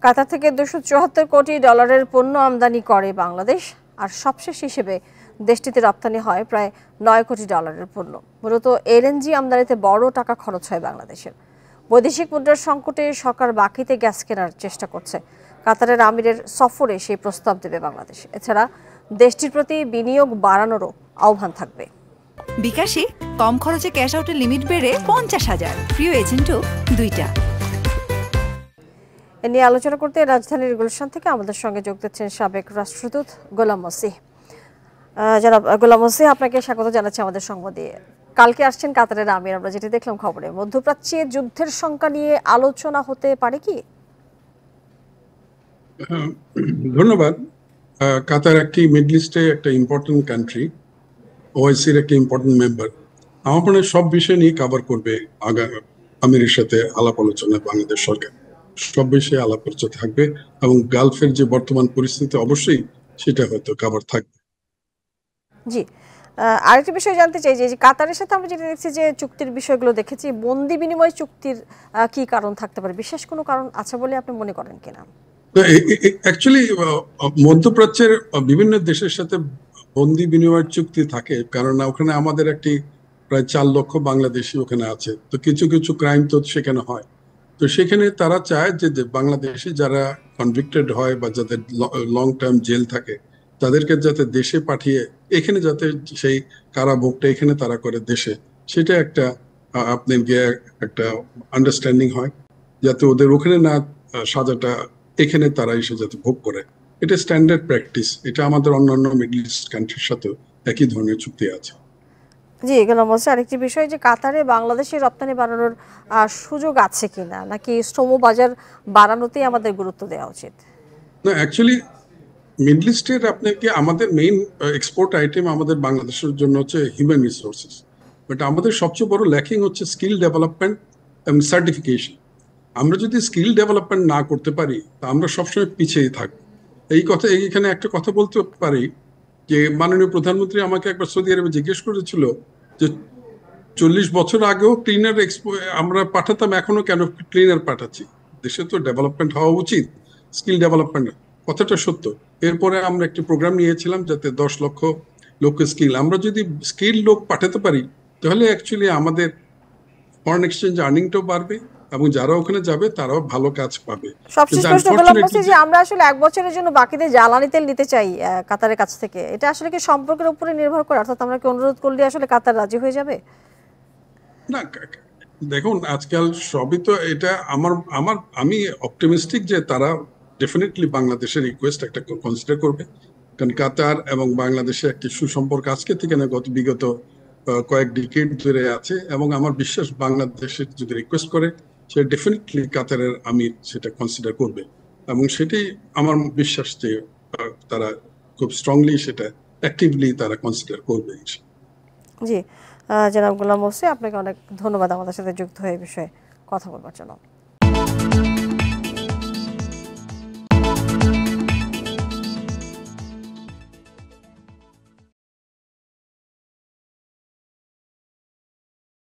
কাতার থেকে $274 কোটি পণ্য আমদানি করে বাংলাদেশ, আর সবশেষ হিসেবে দেশটিতে রপ্তানি হয় প্রায় $9 কোটি পণ্য। মূলত এলএনজি আমদানিতে বড় টাকা খরচ হয় বাংলাদেশের। বৈদেশিক মুদ্রার সংকটে সরকার বাকিতে গ্যাস কেনার চেষ্টা করছে। কাতারের আমিরের সফরে সেই প্রস্তাব দেবে বাংলাদেশ। এছাড়া দেশটির প্রতি বিনিয়োগ বাড়ানোরও আহ্বান থাকবে। বিকাশে কম খরচে ক্যাশ আউটের লিমিট বেড়ে 50,000, প্রিয় এজেন্টও 2টা। এ নিয়ে আলোচনা করতে রাজধানীর গুলশান থেকে আমাদের সঙ্গে যোগ দিচ্ছেন সাবেক রাষ্ট্রদূত গোলাম মসিহ। জনাব গোলাম মসিহ, আপনাকে স্বাগত জানাচ্ছি আমাদের সংবাদে। কালকে আসছেন কাতারের আমির, আমরা যেটি দেখলাম খবরে। মধ্যপ্রাচ্যে যুদ্ধের সংখ্যা নিয়ে আলোচনা হতে পারে কি? ধন্যবাদ। কাতার একটি মিডল ইস্টে একটা ইম্পর্টেন্ট কান্ট্রি, ওআইসির একটা ইম্পর্টেন্ট মেম্বার। আমার মনে হয় সব বিষয় নিয়ে কভার করবে আমিরের সাথে আলাপ আলোচনা। বাংলাদেশ সরকার সব বিষয়ে আলাপ আলোচনা থাকবে এবং গালফের যে বর্তমান পরিস্থিতি অবশ্যই সেটা হয়তো কভার থাকবে। জি, আরেকটি বিষয় জানতে চাই যে কাতারের সাথে আমরা যেটা দেখছি যে চুক্তির বিষয়গুলো দেখেছি, বন্দি বিনিময় চুক্তির কি কারণ থাকতে পারে? বিশেষ কোনো কারণ আছে বলে আপনি মনে করেন কিনা? অ্যাকচুয়ালি মধ্যপ্রাচ্যের বিভিন্ন দেশের সাথে বন্দি বিনিময় চুক্তি থাকে, কারণ ওখানে আমাদের একটি প্রায় 4 লক্ষ বাংলাদেশি ওখানে আছে। তো কিছু কিছু ক্রাইম তো সেখানে হয়। তো সেখানে তারা চায় যে বাংলাদেশি যারা কনভিক্টেড হয় বা যাদের লং টার্ম জেল থাকে তাদেরকে যাতে দেশে পাঠিয়ে এখানে যাতে সেই কারাভোগটা এখানে তারা করে দেশে, সেটা একটা আপনার গিয়ে একটা আন্ডারস্ট্যান্ডিং হয়, যাতে ওদের ওখানে না সাজাটা এখানে তারা এসে যাতে ভোগ করে। এটা স্ট্যান্ডার্ড প্র্যাকটিস। এটা আমাদের অন্যান্য মিডল ইস্ট কান্ট্রির সাথে একই ধরনের চুক্তি আছে। জি, এগুলো অবশ্যই। আরেকটি বিষয় যে কাতারে বাংলাদেশের রপ্তানি বাড়ানোর সুযোগ আছে কিনা, নাকি শ্রম বাজার বাড়ানোতেই আমাদের গুরুত্ব দেওয়া উচিত? না, অ্যাকচুয়ালি মিডল ইস্টের আপনাকে আমাদের মেইন এক্সপোর্ট আইটেম আমাদের বাংলাদেশের জন্য হচ্ছে হিউম্যান রিসোর্সেস, বাট আমাদের সবচেয়ে বড় ল্যাকিং হচ্ছে স্কিল ডেভেলপমেন্ট এবং সার্টিফিকেশন। আমরা যদি স্কিল ডেভেলপমেন্ট না করতে পারি তা আমরা সবসময় পিছিয়ে থাকবো। এইখানে একটা কথা বলতে পারি যে মাননীয় প্রধানমন্ত্রী আমাকে একবার সৌদি আরবে জিজ্ঞেস করেছিল যে 40 বছর আগেও ক্লিনার আমরা পাঠাতাম, এখনো কেন ক্লিনার পাঠাচ্ছি? দেশে তো ডেভেলপমেন্ট হওয়া উচিত, স্কিল ডেভেলপমেন্ট। কথাটা সত্য। এরপরে আমরা একটি প্রোগ্রাম নিয়েছিলাম যাতে 10 লক্ষ লোক স্কিল, আমরা যদি স্কিল লোক পাঠাতে পারি তাহলে অ্যাকচুয়ালি আমাদের ফরেন এক্সচেঞ্জ আর্নিংটাও বাড়বে এবং যারা ওখানে যাবে তারাও ভালো কাজ পাবে। সবশেষ প্রশ্ন গোলাম মসিহ, যে আমরা আসলে 1 বছরের জন্য বাকিদের জ্বালানি তেল নিতে চাই কাতারের কাছ থেকে, এটা আসলে কি সম্পর্কের উপরে নির্ভর করে? অর্থাৎ আমরা কি অনুরোধ করলে আসলে কাতার রাজি হয়ে যাবে? না, দেখুন আজকাল সবই তো এটা আমি অপটিমিস্টিক যে তারা ডেফিনেটলি বাংলাদেশের রিকোয়েস্ট একটা কনসিডার করবে, কারণ কাতার এবং বাংলাদেশের একটি সুসম্পর্ক আজকে থেকে না বিগত কয়েক ডিকেড ধরে আছে, এবং আমার বিশ্বাস বাংলাদেশের যদি রিকোয়েস্ট করে সে ডেফিনেটলি কাতারের আমির সেটা কনসিডার করবে, এবং সেটাই আমার বিশ্বাস যে তারা খুব স্ট্রংলি সেটা অ্যাক্টিভলি তারা কনসিডার করবে। জি, জনাব গোলাম মসিহ, আপনাকে অনেক ধন্যবাদ আমাদের সাথে যুক্ত হয়ে এই বিষয়ে কথা বলবার জন্য।